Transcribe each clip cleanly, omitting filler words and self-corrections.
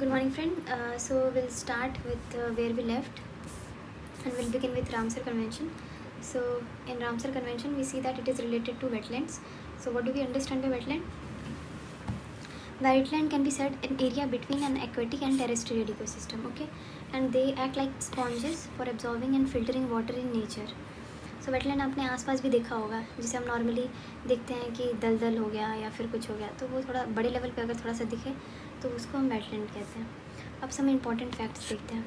Good morning, friend. So we'll start with where we left, and we'll begin with Ramsar Convention. So in Ramsar Convention, we see that it is related to wetlands. So what do we understand by wetland? Wetland can be said an area between an aquatic and terrestrial ecosystem. Okay, and they act like sponges for absorbing and filtering water in nature. So wetland आपने आसपास भी देखा होगा, जिसे हम normally देखते हैं कि दलदल हो गया या फिर कुछ हो गया, तो वो थोड़ा बड़े लेवल पे अगर थोड़ा सा दिखे तो उसको हम वेटलैंड कहते हैं. अब सब इंपॉर्टेंट फैक्ट्स देखते हैं.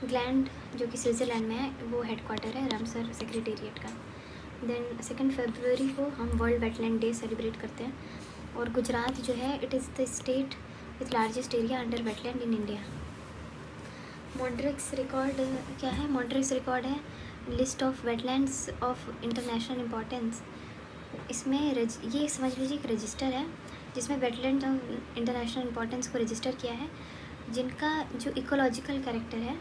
ग्लैंड जो कि स्विट्ज़रलैंड में है, वो हेडक्वार्टर है रामसर सेक्रेटेरिएट का. देन 2 फरवरी को हम वर्ल्ड वेटलैंड डे सेलिब्रेट करते हैं. और गुजरात जो है, it is the state with largest area under wetland in India. Montreux record क्या है? मॉन्ट्रिक्स रिकॉर्ड है list of wetlands of international importance. इसमें ये समझ लीजिए एक रजिस्टर है जिसमें वेटलैंड ऑफ इंटरनेशनल इम्पोर्टेंस को रजिस्टर किया है, जिनका जो इकोलॉजिकल कैरेक्टर है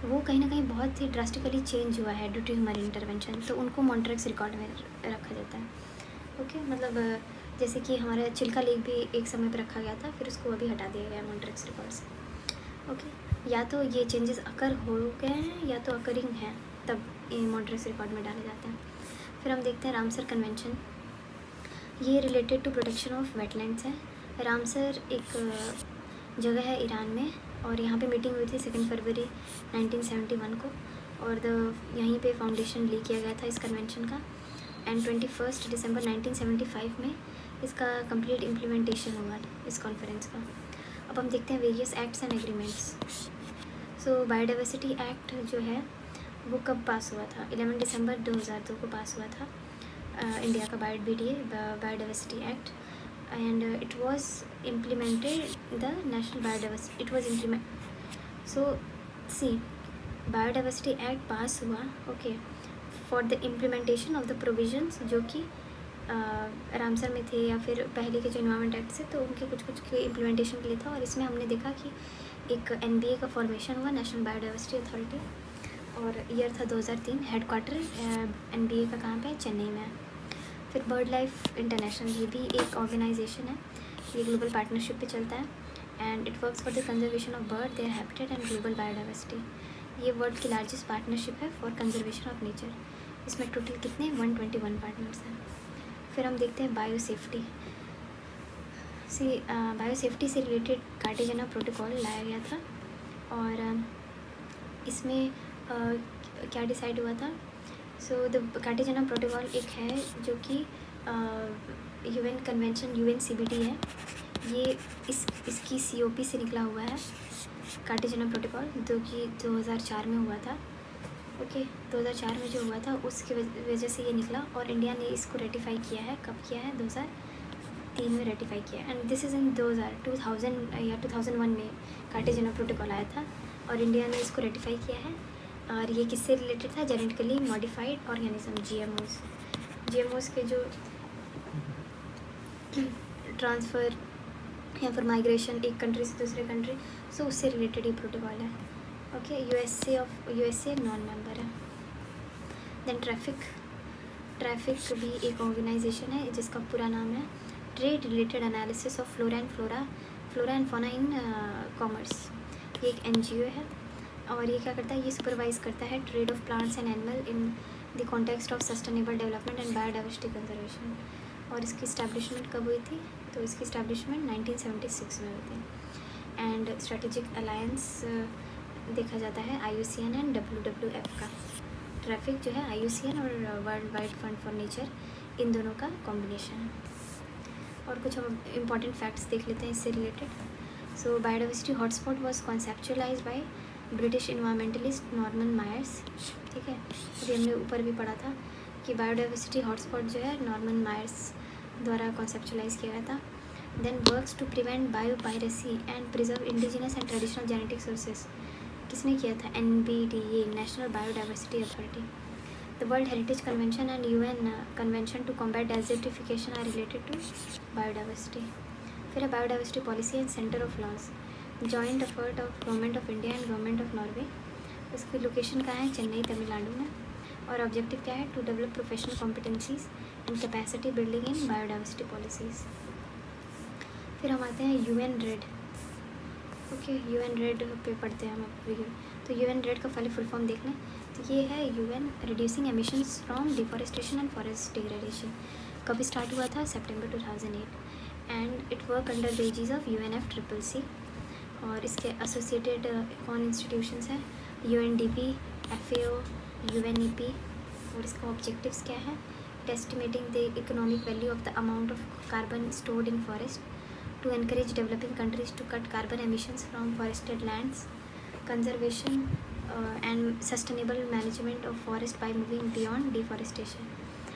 वो कहीं ना कहीं बहुत ही ड्रास्टिकली चेंज हुआ है ड्यू टू ह्यूमन इंटरवेंशन. तो उनको मॉन्ट्रिक्स रिकॉर्ड में रखा जाता है. ओके, मतलब जैसे कि हमारा चिल्का लेक भी एक समय पर रखा गया था, फिर उसको अभी हटा दिया गया है मॉन्ट्रिक्स रिकॉर्ड से. ओके, या तो ये चेंजेस अकर हो गए हैं या तो अकरिंग हैं, तब ये मॉन्ट्रिक्स रिकॉर्ड में डाले जाते हैं. फिर हम देखते हैं रामसर कन्वेंशन. ये related to protection of wetlands है. रामसर एक जगह है ईरान में, और यहाँ पे मीटिंग हुई थी 2 फरवरी 1971 को, और यहीं पे फाउंडेशन ली किया गया था इस कन्वेंशन का. एंड 21 दिसंबर 1975 में इसका कंप्लीट इम्प्लीमेंटेशन हुआ इस कॉन्फ्रेंस का. अब हम देखते हैं various acts and agreements. So biodiversity act जो है वो कब पास हुआ था? 11 दिसंबर 2002 को पास हुआ था. इंडिया का BDA biodiversity act, and it was implemented the national biodiversity. It was implement. So see, biodiversity act pass हुआ, okay, for the implementation of the provisions जो कि रामसर में थे या फिर पहले के जो इन्वायरमेंट एक्ट से, तो उनके कुछ के इम्प्लीमेंटेशन के लिए था. और इसमें हमने देखा कि एक NBA का फॉर्मेशन हुआ, नेशनल बायोडाइवर्सिटी अथॉरिटी, और ईयर था 2003. हेडक्वार्टर NBA का कहाँ पे है? चेन्नई में है. फिर बर्ड लाइफ इंटरनेशनल, ये भी एक ऑर्गेनाइजेशन है. ये ग्लोबल पार्टनरशिप पे चलता है, and it works for the conservation of bird, their habitat and global biodiversity. ये वर्ल्ड की लार्जेस्ट पार्टनरशिप है फॉर कंजर्वेशन ऑफ नेचर. इसमें टोटल कितने 121 पार्टनर्स हैं. फिर हम देखते हैं बायोसेफ्टी. बायोसेफ्टी से रिलेटेड कार्टेजना प्रोटोकॉल लाया गया था, और इसमें क्या डिसाइड हुआ था? सो द कार्टेजना प्रोटोकॉल एक है जो कि UN कन्वेंशन UNCBD है. ये इसकी COP से निकला हुआ है कार्टेजना प्रोटोकॉल, जो कि 2004 में हुआ था. ओके, 2004 में जो हुआ था उसकी वजह से ये निकला, और इंडिया ने इसको रेटिफाई किया है. कब किया है? 2003 में रेटिफाई किया. एंड दिस इज़ इन 2000 या 2001 में कार्टेजना प्रोटोकॉल आया था, और इंडिया ने इसको रेटिफाई किया है. और ये किससे रिलेटेड था? जेनेटिकली मॉडिफाइड ऑर्गेनिज्म, GMOs के जो ट्रांसफ़र या फिर माइग्रेशन एक कंट्री से दूसरे कंट्री, सो उससे रिलेटेड ये प्रोटोकॉल है. ओके, USA नॉन मेंबर है. देन ट्रैफिक भी एक ऑर्गेनाइजेशन है जिसका पूरा नाम है trade related analysis of flora and fauna in commerce. ये एक NGO है, और ये क्या करता है? ये सुपरवाइज करता है trade off plants and animal in the context of sustainable development and biodiversity conservation. और इसकी इस्टेब्लिशमेंट कब हुई थी? तो इसकी इस्टेब्लिशमेंट 1976 में हुई थी. एंड स्ट्रेटेजिक अलायंस देखा जाता है IUCN एंड WWF का. ट्रैफिक जो है IUCN और world wide fund for nature, इन दोनों का कॉम्बिनेशन है. और कुछ हम इम्पॉर्टेंट फैक्ट्स देख लेते हैं इससे related. So biodiversity hotspot was conceptualize by British environmentalist Norman Myers. ठीक है, अभी हमने ऊपर भी पढ़ा था कि बायोडाइवर्सिटी हॉटस्पॉट जो है नॉर्मन मायर्स द्वारा कॉन्सेप्चुलाइज किया गया था. Then works to prevent biopiracy and preserve indigenous and traditional genetic sources. किसने किया था? NBDA, national biodiversity authority. The world heritage convention and UN convention to combat desertification are related to biodiversity. फिर है biodiversity policy and centre of laws, joint effort of government of India and government of Norway. उसकी location कहाँ है? चेन्नई, तमिलनाडु में. और objective क्या है? To develop professional competencies and capacity building in biodiversity policies. फिर हम आते हैं UN red. Okay, UN red पे पढ़ते हैं हम अभी। तो UN रेड का पहले फुल फॉर्म देख लें। तो ये है UN reducing emissions from deforestation and forest degradation. कभी स्टार्ट हुआ था? सितंबर 2008 and it work under the aegis of UNFCCC। और इसके एसोसिएटेड कौन इंस्टीट्यूशंस हैं? UNDP, FAO, UNEP। और इसका ऑब्जेक्टिव्स क्या है? Estimating the economic value of the amount of carbon stored in forest, to encourage developing countries to cut carbon emissions from forested lands, conservation and sustainable management of forest by moving beyond deforestation,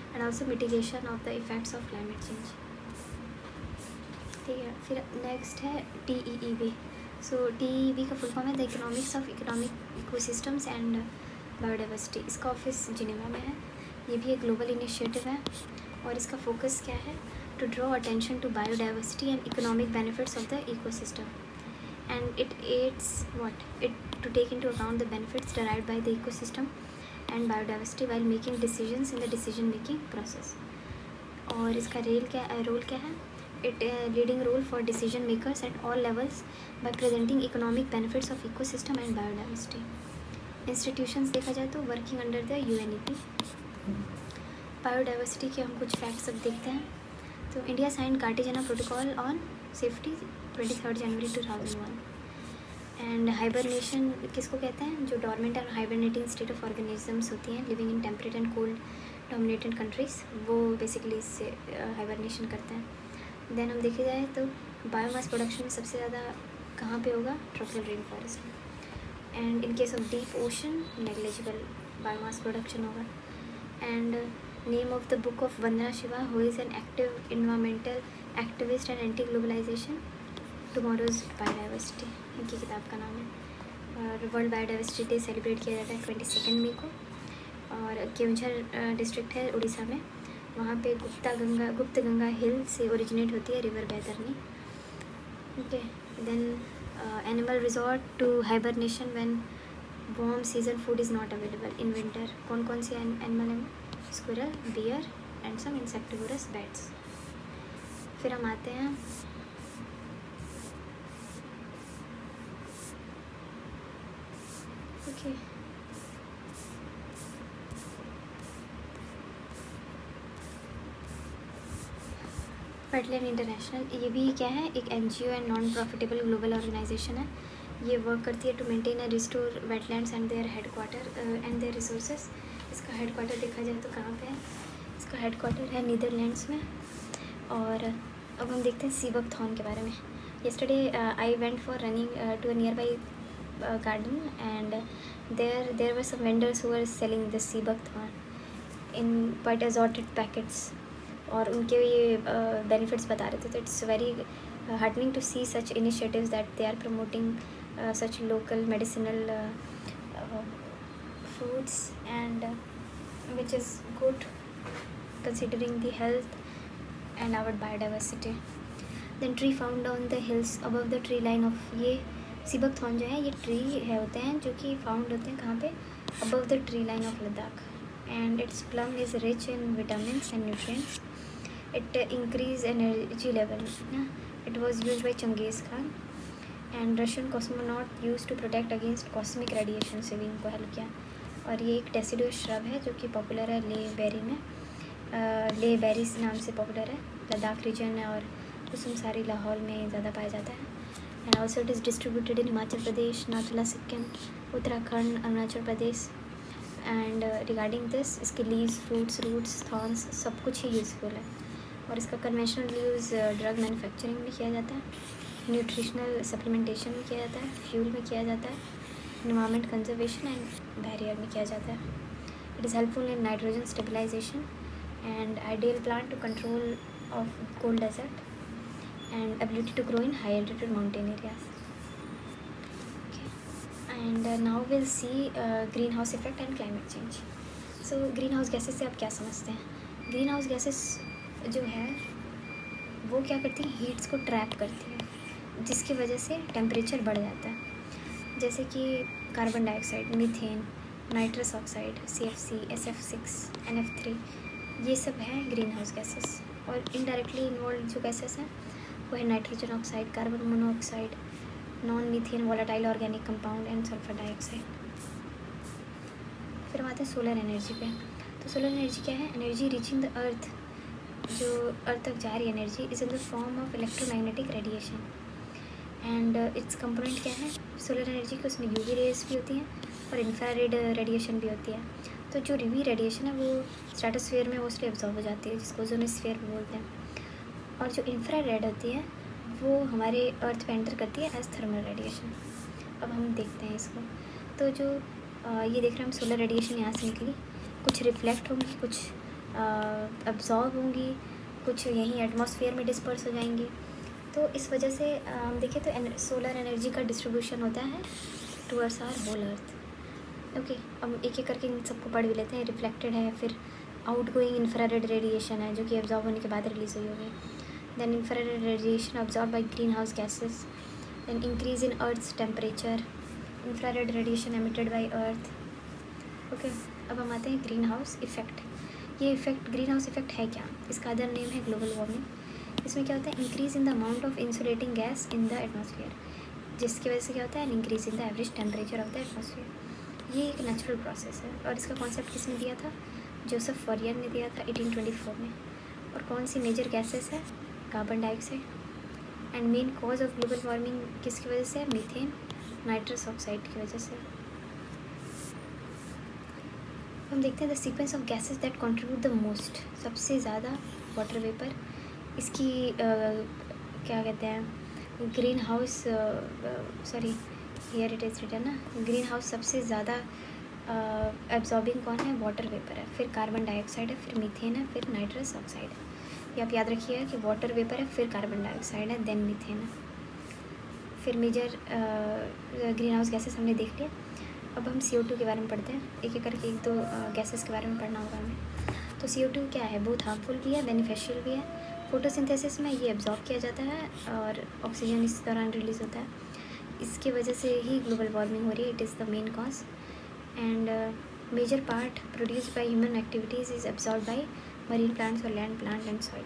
and also mitigation of the effects of climate change। ठीक है, फिर next है TEEB। सो TEEB का full form है the economics of economic ecosystems and biodiversity. इसका office Geneva में है। ये भी एक ग्लोबल इनिशिएटिव है और इसका फोकस क्या है? To draw attention to biodiversity and economic benefits of the ecosystem, and it aids to take into account the benefits derived by the ecosystem and biodiversity while making decisions in the decision making process। और इसका role क्या है? Leading role for decision makers at all levels by presenting economic benefits of ecosystem and biodiversity। Institutions देखा जाए तो working under the UNEP। Biodiversity के हम कुछ फैक्ट्स अब देखते हैं। तो India sign Cartagena protocol on safety 23 January 2001। And hibernation किसको कहते हैं? जो डॉर्मेंट और हाइबरनेटिंग स्टेट ऑफ ऑर्गेनिजम्स होती हैं living in temperate and cold dominated countries, वो बेसिकली इससे हाइबरनेशन करते हैं। देन हम देखे जाए तो बायोमास प्रोडक्शन में सबसे ज़्यादा कहाँ पे होगा? ट्रॉपिकल रेन फॉरेस्ट में। And in case of deep ocean negligible biomass production होगा। And name of the book of Vandana Shiva, who is an active environmental activist and anti globalisation, tomorrow's biodiversity, इनकी किताब का नाम है। और वर्ल्ड बायोडाइवर्सिटी डे सेलिब्रेट किया जाता है 22 मई को। और केवंझर डिस्ट्रिक्ट है उड़ीसा में, वहाँ पे गुप्त गंगा हिल से ओरिजिनेट होती है river Baitarani. Okay, then animal resort to hibernation when warm season food is not available in winter. कौन कौन सी एनिमल है? Squirrel, bear and some insectivorous bats. फिर हम आते हैं ओके वेटलैंड इंटरनेशनल। ये भी क्या है? एक NGO and non profitable global organisation है। ये वर्क करती है to maintain and restore wetlands and their headquarter and their resources. इसका हेडक्वार्टर देखा जाए तो कहाँ पे है? इसका हेडक्वार्टर है नीदरलैंड्स में। और अब हम देखते हैं सीबकथॉर्न के बारे में। yesterday I went for running to a nearby garden, and there were some vendors who were selling the sea buckthorn in quite assorted packets, और उनके ये benefits बता रहे थे। तो it's very heartening to see such initiatives that they are promoting such local medicinal fruits, and which is good considering the health and our biodiversity। then tree found on the hills above the tree line of, ये sea buckthorn जो है ये tree है होते हैं जो कि found होते हैं कहाँ पे? above the tree line of Ladakh, and its plum is rich in vitamins and nutrients। it increase energy level ना। it was used by Genghis Khan and Russian cosmonaut used to protect against cosmic radiation से भी इनको help किया। और ये एक deciduous shrub है जो कि पॉपुलर है ले बेरी में, ले बेरीज नाम से पॉपुलर है लद्दाख रीजन में, और कुसुमसारी लाहौल में ज़्यादा पाया जाता है। And also it is distributed in Himachal Pradesh, Nathula Sikkim, Uttarakhand, Arunachal Pradesh. And regarding this, इसके लीव्स, फ्रूट्स, रूट्स, थॉर्न्स सब कुछ ही यूज़फुल है। और इसका कन्वेंशनल यूज़ ड्रग मैन्युफैक्चरिंग में किया जाता है, न्यूट्रिशनल सप्लीमेंटेशन में किया जाता है, फ्यूल में किया जाता है, एनवायरमेंट कंजर्वेशन एंड बैरियर में किया जाता है। It is helpful in nitrogen stabilisation and ideal plant to control of cold desert and ability to grow in high altitude mountain areas। Okay, and now we'll see greenhouse effect and climate change। so greenhouse gases से आप क्या समझते हैं? greenhouse gases जो है वो क्या करती हैं? हीट्स को ट्रैप करती हैं, जिसकी वजह से टेम्परेचर बढ़ जाता है। जैसे कि carbon dioxide, methane, nitrous oxide, CFC, SF6, NF3, ये सब हैं ग्रीन हाउस गैसेस। और इनडायरेक्टली इन्वॉल्व जो गैसेस हैं वो है nitrogen oxide, carbon monoxide, non methane volatile organic compound and sulphur dioxide. फिर हम आते हैं सोलर एनर्जी पे। तो सोलर एनर्जी क्या है? एनर्जी रीचिंग द अर्थ, जो अर्थ तक जा रही energy is in the form of electromagnetic radiation and it's component क्या है सोलर एनर्जी के? उसमें यूवी रेज भी होती हैं और इंफ्रारेड रेडिएशन भी होती है। तो जो यूवी रेडिएशन है वो स्ट्रेटोस्फीयर में मोस्टली एब्जॉर्ब हो जाती है, जिसको ओजोनोस्फीयर बोलते हैं, और जो इंफ्रारेड होती है वो हमारे अर्थ पे एंटर करती है एज थर्मल रेडिएशन। अब हम देखते हैं इसको। तो जो ये देख रहे हैं हम सोलर रेडिएशन यहाँ से निकली, कुछ रिफ्लेक्ट होंगी, कुछ अब्जॉर्ब होंगी, कुछ यहीं एटमॉस्फेयर में डिस्पर्स हो जाएंगी। तो इस वजह से हम देखें तो सोलर एनर्जी का डिस्ट्रीब्यूशन होता है towards our whole earth. Okay, अब एक एक करके इन सबको पढ़ भी लेते हैं। रिफ्लेक्टेड है, फिर आउट गोइंग इंफ्रारेड रेडिएशन है जो कि एब्जॉर्ब होने के बाद रिलीज हुई होगी। Then infrared radiation absorb by green house gases, then increase in earth's temperature, infrared radiation emitted by earth. Okay, अब हम आते हैं ग्रीन हाउस इफेक्ट। ये इफेक्ट ग्रीन हाउस इफेक्ट है क्या? इसका अदर नेम है ग्लोबल वार्मिंग। इसमें क्या होता है? Increase in the amount of insulating gas in the atmosphere, जिसकी वजह से क्या होता है? Increase in the average temperature of the atmosphere. ये एक नेचुरल प्रोसेस है और इसका कॉन्सेप्ट किसने दिया था? जोसेफ फॉरियर ने दिया था 1824 में। और कौन सी मेजर गैसेस है? Carbon dioxide. And main cause of global warming किसकी वजह से है? मीथेन नाइट्रस ऑक्साइड की वजह से। हम देखते हैं the sequence of gases that contribute the most. सबसे ज़्यादा वाटर वेपर, इसकी क्या कहते हैं, green house, sorry here it is written ना, ग्रीन हाउस सबसे ज़्यादा एब्जॉर्बिंग कौन है? वाटर वेपर है, फिर कार्बन डाइऑक्साइड है, फिर मीथेन है, फिर नाइट्रस ऑक्साइड है। ये आप याद रखिएगा कि वाटर वेपर है, फिर कार्बन डाइऑक्साइड है, देन मीथेन है, फिर मेजर ग्रीन हाउस गैसेस हमने देख लिया। अब हम CO2 के बारे में पढ़ते हैं, एक एक करके एक दो गैसेस के बारे में पढ़ना होगा हमें। तो CO2 क्या है? बहुत हार्मफुल भी है, बेनिफिशियल भी है। फोटोसिंथेसिस में ये एब्जॉर्ब किया जाता है और ऑक्सीजन इस दौरान रिलीज़ होता है। इसकी वजह से ही ग्लोबल वार्मिंग हो रही है, it is the main cause. And major part produced by human activities is absorb by marine plants और land plant and soil.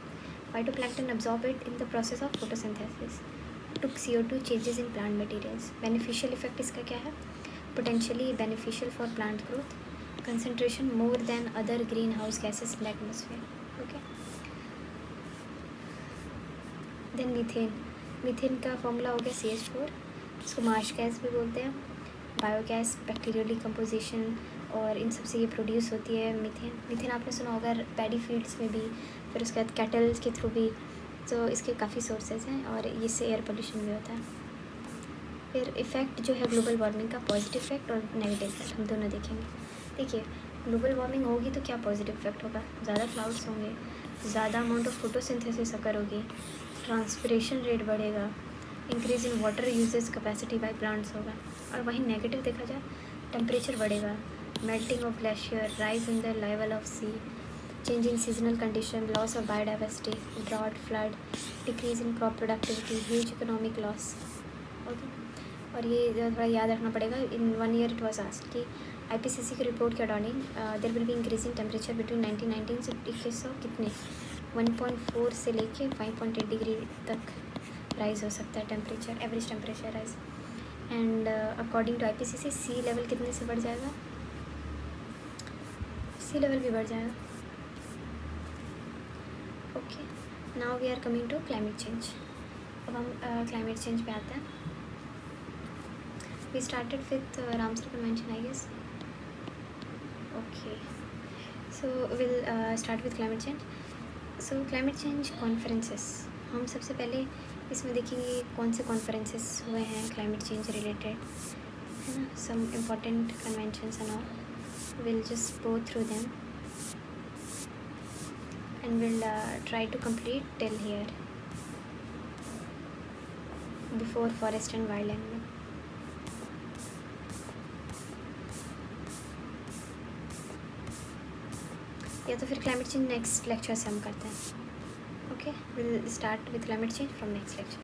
Phytoplankton absorb it in the process of photosynthesis. Took CO2 changes in plant materials. Beneficial effect इसका क्या है? Potentially beneficial for plant growth. Concentration more than other greenhouse gases in the atmosphere. Okay. Then methane. Methane का formula हो गया CH4। इसको Marsh gas भी बोलते हैं। बायोगैस, बैक्टीरियल डिकम्पोजिशन और इन सब से ये प्रोड्यूस होती है मीथेन। मीथेन आपने सुना होगा पैडी फील्ड्स में भी, फिर उसके बाद कैटल के थ्रू भी। तो इसके काफ़ी सोर्सेज हैं और इससे एयर पोल्यूशन भी होता है। फिर इफ़ेक्ट जो है ग्लोबल वार्मिंग का, पॉजिटिव इफेक्ट और नेगेटिव इफेक्ट, हम दोनों देखेंगे। देखिए, ग्लोबल वार्मिंग होगी तो क्या पॉजिटिव इफेक्ट होगा? ज़्यादा क्लाउड्स होंगे, ज़्यादा अमाउंट ऑफ फोटोसिंथेसिस अकर होगी, ट्रांसपिरेशन रेट बढ़ेगा, increase in water usages capacity by plants होगा। और वहीं नेगेटिव देखा जाए, टेम्परेचर बढ़ेगा, melting of glacier, rise in the level of sea, change in seasonal condition, loss of biodiversity, drought, flood, decrease in crop productivity, huge economic loss. Okay, और ये थोड़ा याद रखना पड़ेगा। In 1 year it was asked कि IPCC की report के according there will be increasing temperature between 1919 से 2100 कितने 1.4 से लेके 5.8 डिग्री तक राइज हो सकता है temperature, average temperature rise. And according to IPCC sea level कितने से बढ़ जाएगा? सी लेवल भी बढ़ जाएगा। Okay, now we are coming to climate change. अब हम क्लाइमेट चेंज पे आते हैं। We started with Ramsar convention I guess. Okay, so will start with climate change. So climate change conferences, हम सबसे पहले इसमें देखेंगे कौन से कॉन्फ्रेंसेस हुए हैं क्लाइमेट चेंज रिलेटेड, है ना, some important conventions and all. Will just go through them and we'll try to complete till here before forest and wild animal. या तो फिर क्लाइमेट चेंज नेक्स्ट लेक्चर से हम करते हैं। Okay, will start with climate change from next lecture.